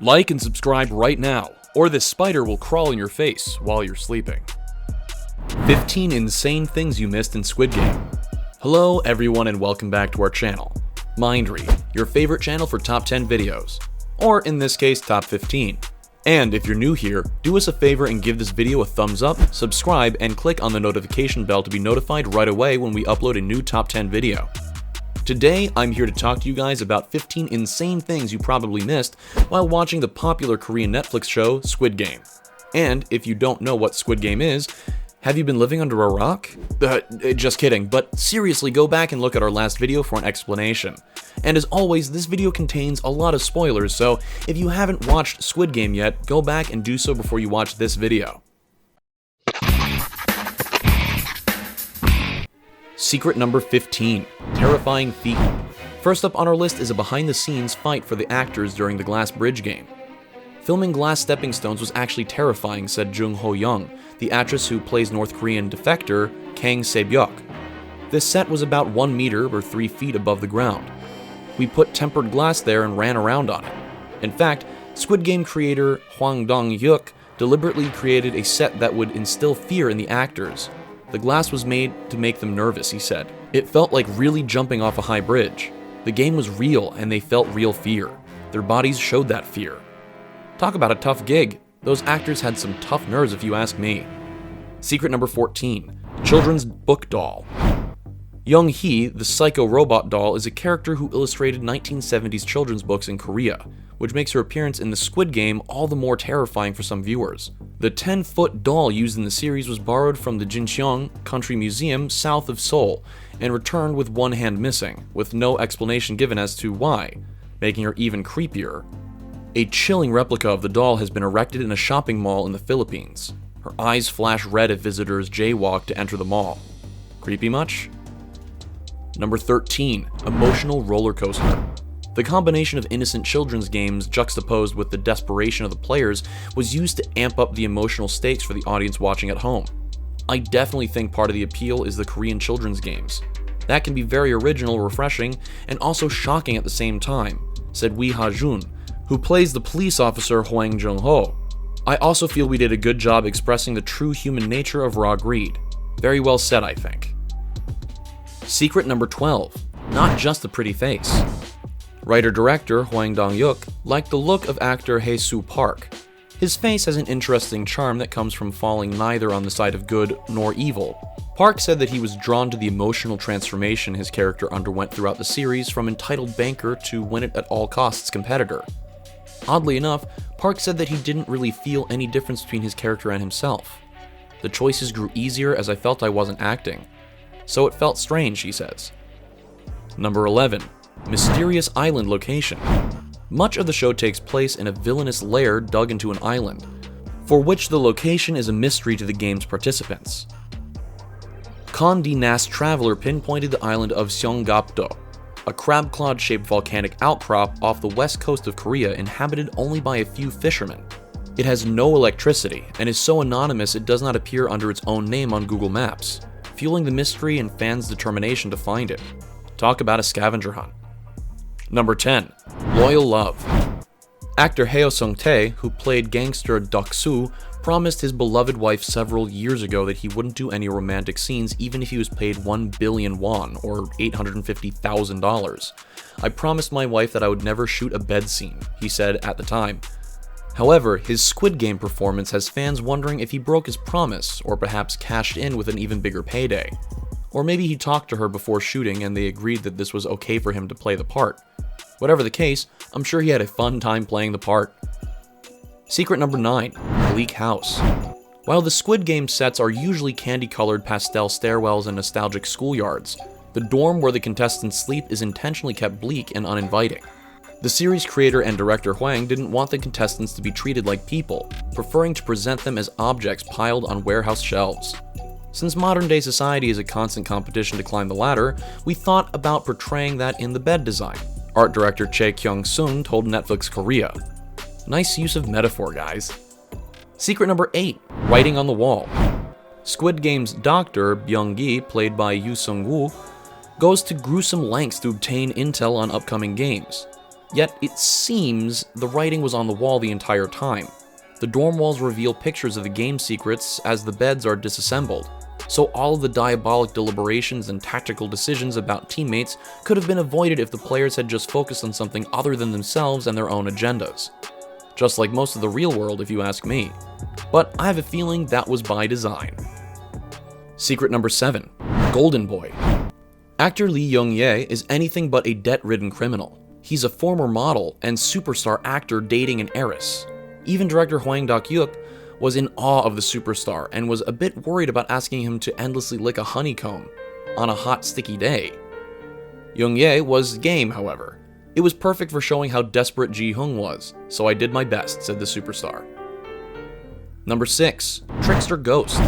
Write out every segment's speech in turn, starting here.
Like and subscribe right now, or this spider will crawl in your face while you're sleeping. 15 insane things you missed in Squid Game. Hello everyone and welcome back to our channel. Mindread, your favorite channel for top 10 videos. Or in this case, top 15. And if you're new here, do us a favor and give this video a thumbs up, subscribe, and click on the notification bell to be notified right away when we upload a new top 10 video. Today, I'm here to talk to you guys about 15 insane things you probably missed while watching the popular Korean Netflix show Squid Game. And if you don't know what Squid Game is, have you been living under a rock? Just kidding, but seriously, go back and look at our last video for an explanation. And as always, this video contains a lot of spoilers, so if you haven't watched Squid Game yet, go back and do so before you watch this video. Secret number 15. Terrifying feat. First up on our list is a behind-the-scenes fight for the actors during the glass bridge game. Filming glass stepping stones was actually terrifying, said Jun-Ho, the actress who plays North Korean defector Kang Sae-byeok. This set was about 1 meter or 3 feet above the ground. We put tempered glass there and ran around on it. In fact, Squid Game creator Hwang Dong-hyuk deliberately created a set that would instill fear in the actors. The glass was made to make them nervous, he said. It felt like really jumping off a high bridge. The game was real and they felt real fear. Their bodies showed that fear. Talk about a tough gig. Those actors had some tough nerves if you ask me. Secret number 14. Children's book doll. Young-hee, the psycho robot doll, is a character who illustrated 1970s children's books in Korea, which makes her appearance in the Squid Game all the more terrifying for some viewers. The 10-foot doll used in the series was borrowed from the Jincheon Country Museum south of Seoul and returned with one hand missing, with no explanation given as to why, making her even creepier. A chilling replica of the doll has been erected in a shopping mall in the Philippines. Her eyes flash red if visitors jaywalk to enter the mall. Creepy much? Number 13. Emotional roller coaster. The combination of innocent children's games juxtaposed with the desperation of the players was used to amp up the emotional stakes for the audience watching at home. I definitely think part of the appeal is the Korean children's games. That can be very original, refreshing, and also shocking at the same time, said Gi-hun, who plays the police officer Hwang Jun-Ho. I also feel we did a good job expressing the true human nature of raw greed. Very well said, I think. Secret number 12. Not just a pretty face. Writer-director Hwang Dong-hyuk liked the look of actor Hae-soo Park. His face has an interesting charm that comes from falling neither on the side of good nor evil. Park said that he was drawn to the emotional transformation his character underwent throughout the series from entitled banker to win-it-at-all-costs competitor. Oddly enough, Park said that he didn't really feel any difference between his character and himself. The choices grew easier as I felt I wasn't acting. So it felt strange, he says. Number 11. Mysterious island location. Much of the show takes place in a villainous lair dug into an island, for which the location is a mystery to the game's participants. Condé Nast Traveler pinpointed the island of Seonggapdo, a crab-clawed-shaped volcanic outcrop off the west coast of Korea inhabited only by a few fishermen. It has no electricity and is so anonymous it does not appear under its own name on Google Maps, fueling the mystery and fans' determination to find it. Talk about a scavenger hunt. Number 10. Loyal love. Actor Heo Sung-tae, who played gangster Deok-su, promised his beloved wife several years ago that he wouldn't do any romantic scenes even if he was paid 1 billion won, or $850,000. I promised my wife that I would never shoot a bed scene, he said at the time. However, his Squid Game performance has fans wondering if he broke his promise, or perhaps cashed in with an even bigger payday. Or maybe he talked to her before shooting and they agreed that this was okay for him to play the part. Whatever the case, I'm sure he had a fun time playing the part. Secret number 9. Bleak house. While the Squid Game sets are usually candy-colored pastel stairwells and nostalgic schoolyards, the dorm where the contestants sleep is intentionally kept bleak and uninviting. The series creator and director Hwang didn't want the contestants to be treated like people, preferring to present them as objects piled on warehouse shelves. Since modern-day society is a constant competition to climb the ladder, we thought about portraying that in the bed design. Art director Chae Kyung-soon told Netflix Korea. Nice use of metaphor, guys. Secret number 8. Writing on the wall. Squid Game's doctor, Byung-gi, played by Yoo Sung-woo, goes to gruesome lengths to obtain intel on upcoming games. Yet it seems the writing was on the wall the entire time. The dorm walls reveal pictures of the game secrets as the beds are disassembled, so all of the diabolic deliberations and tactical decisions about teammates could have been avoided if the players had just focused on something other than themselves and their own agendas. Just like most of the real world, if you ask me. But I have a feeling that was by design. Secret number 7. Golden Boy. Actor Lee Young-jae is anything but a debt-ridden criminal. He's a former model and superstar actor dating an heiress. Even director Hwang Dok-hyuk was in awe of the superstar and was a bit worried about asking him to endlessly lick a honeycomb on a hot, sticky day. Young-jae was game, however. It was perfect for showing how desperate Gi-hun was, so I did my best, said the superstar. Number 6. Trickster Ghost.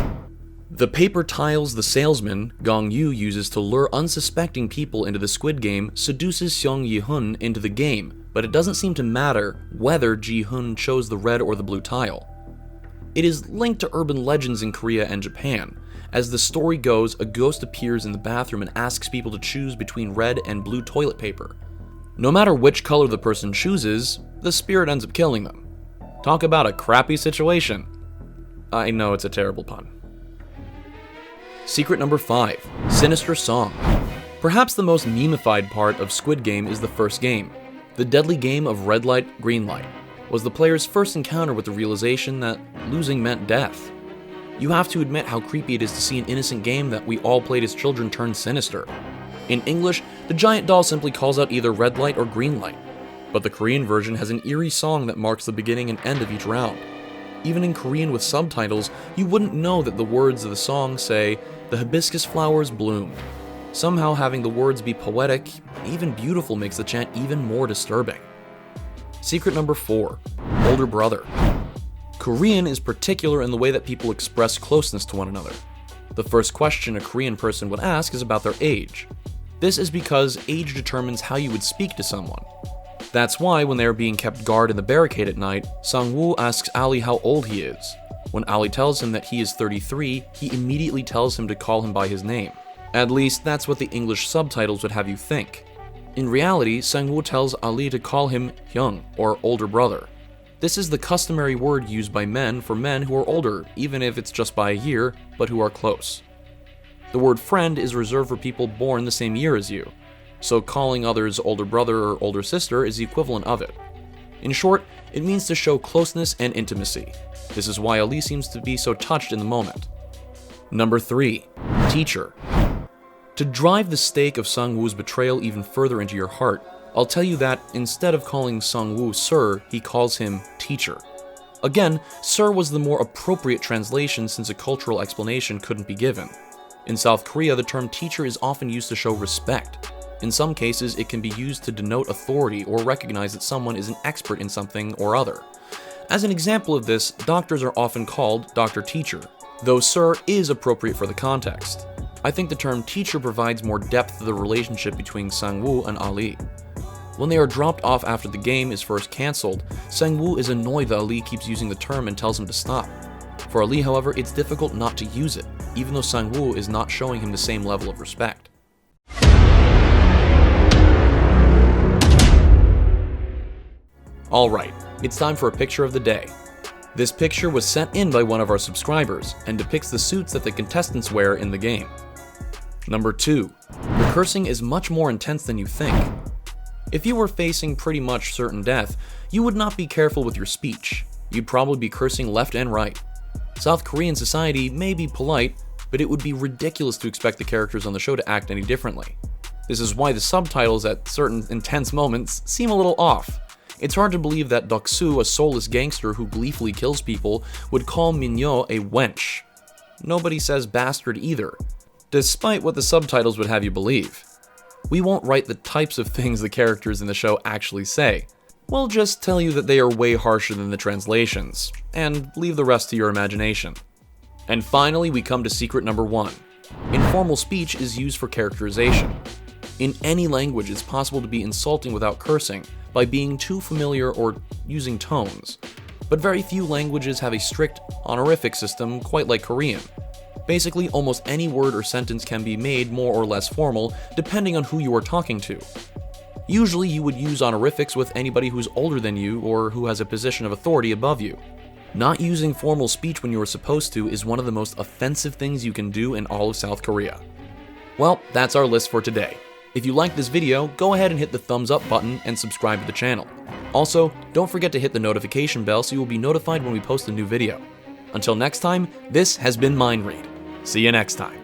The paper tiles the salesman, Gong-yu, uses to lure unsuspecting people into the Squid Game seduces Seong Yi-hun into the game, but it doesn't seem to matter whether Gi-hun chose the red or the blue tile. It is linked to urban legends in Korea and Japan. As the story goes, a ghost appears in the bathroom and asks people to choose between red and blue toilet paper. No matter which color the person chooses, the spirit ends up killing them. Talk about a crappy situation. I know it's a terrible pun. Secret number 5. Sinister Song. Perhaps the most memified part of Squid Game is the first game. The deadly game of red light, green light was the player's first encounter with the realization that losing meant death. You have to admit how creepy it is to see an innocent game that we all played as children turn sinister. In English, the giant doll simply calls out either red light or green light, but the Korean version has an eerie song that marks the beginning and end of each round. Even in Korean with subtitles, you wouldn't know that the words of the song say, "The hibiscus flowers bloom." Somehow having the words be poetic, even beautiful, makes the chant even more disturbing. Secret number 4. Older brother. Korean is particular in the way that people express closeness to one another. The first question a Korean person would ask is about their age. This is because age determines how you would speak to someone. That's why when they are being kept guard in the barricade at night, Sang-woo asks Ali how old he is. When Ali tells him that he is 33, he immediately tells him to call him by his name. At least, that's what the English subtitles would have you think. In reality, Sang-woo tells Ali to call him Hyung, or older brother. This is the customary word used by men for men who are older, even if it's just by a year, but who are close. The word friend is reserved for people born the same year as you, so calling others older brother or older sister is the equivalent of it. In short, it means to show closeness and intimacy. This is why Ali seems to be so touched in the moment. Number 3. Teacher. To drive the stake of Sang-woo's betrayal even further into your heart, I'll tell you that instead of calling Sang-woo Sir, he calls him Teacher. Again, Sir was the more appropriate translation since a cultural explanation couldn't be given. In South Korea, the term teacher is often used to show respect. In some cases, it can be used to denote authority or recognize that someone is an expert in something or other. As an example of this, doctors are often called Dr. Teacher, though Sir is appropriate for the context. I think the term teacher provides more depth to the relationship between Sang-woo and Ali. When they are dropped off after the game is first cancelled, Sang-woo is annoyed that Ali keeps using the term and tells him to stop. For Ali, however, it's difficult not to use it, even though Sang-woo is not showing him the same level of respect. Alright, it's time for a picture of the day. This picture was sent in by one of our subscribers and depicts the suits that the contestants wear in the game. Number 2. The cursing is much more intense than you think. If you were facing pretty much certain death, you would not be careful with your speech. You'd probably be cursing left and right. South Korean society may be polite, but it would be ridiculous to expect the characters on the show to act any differently. This is why the subtitles at certain intense moments seem a little off. It's hard to believe that Deok-su, a soulless gangster who gleefully kills people, would call Mi-nyeo a wench. Nobody says bastard either, despite what the subtitles would have you believe. We won't write the types of things the characters in the show actually say. We'll just tell you that they are way harsher than the translations, and leave the rest to your imagination. And finally, we come to secret number 1. Informal speech is used for characterization. In any language, it's possible to be insulting without cursing by being too familiar or using tones. But very few languages have a strict honorific system quite like Korean. Basically, almost any word or sentence can be made more or less formal, depending on who you are talking to. Usually you would use honorifics with anybody who's older than you or who has a position of authority above you. Not using formal speech when you are supposed to is one of the most offensive things you can do in all of South Korea. Well, that's our list for today. If you liked this video, go ahead and hit the thumbs up button and subscribe to the channel. Also, don't forget to hit the notification bell so you will be notified when we post a new video. Until next time, this has been Mind Read. See you next time.